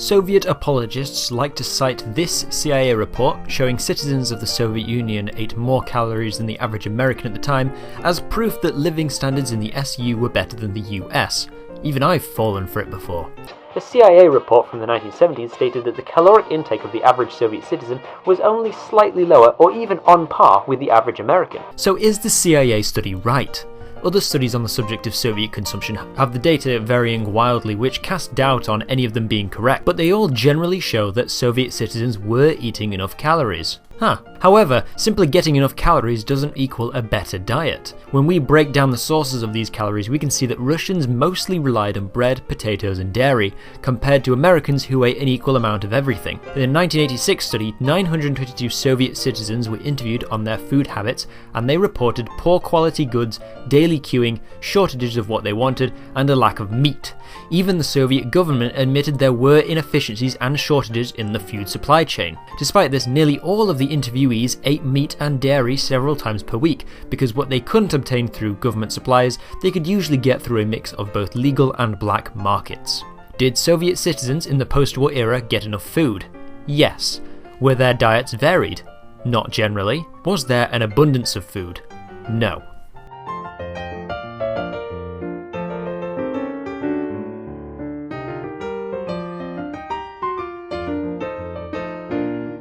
Soviet apologists like to cite this CIA report, showing citizens of the Soviet Union ate more calories than the average American at the time, as proof that living standards in the SU were better than the US. Even I've fallen for it before. A CIA report from the 1970s stated that the caloric intake of the average Soviet citizen was only slightly lower or even on par with the average American. So is the CIA study right? Other studies on the subject of Soviet consumption have the data varying wildly, which cast doubt on any of them being correct, but they all generally show that Soviet citizens were eating enough calories. However, simply getting enough calories doesn't equal a better diet. When we break down the sources of these calories, we can see that Russians mostly relied on bread, potatoes and dairy, compared to Americans who ate an equal amount of everything. In a 1986 study, 922 Soviet citizens were interviewed on their food habits, and they reported poor quality goods, daily queuing, shortages of what they wanted, and a lack of meat. Even the Soviet government admitted there were inefficiencies and shortages in the food supply chain. Despite this, nearly all of the interviewees ate meat and dairy several times per week, because what they couldn't obtain through government supplies, they could usually get through a mix of both legal and black markets. Did Soviet citizens in the post-war era get enough food? Yes. Were their diets varied? Not generally. Was there an abundance of food? No.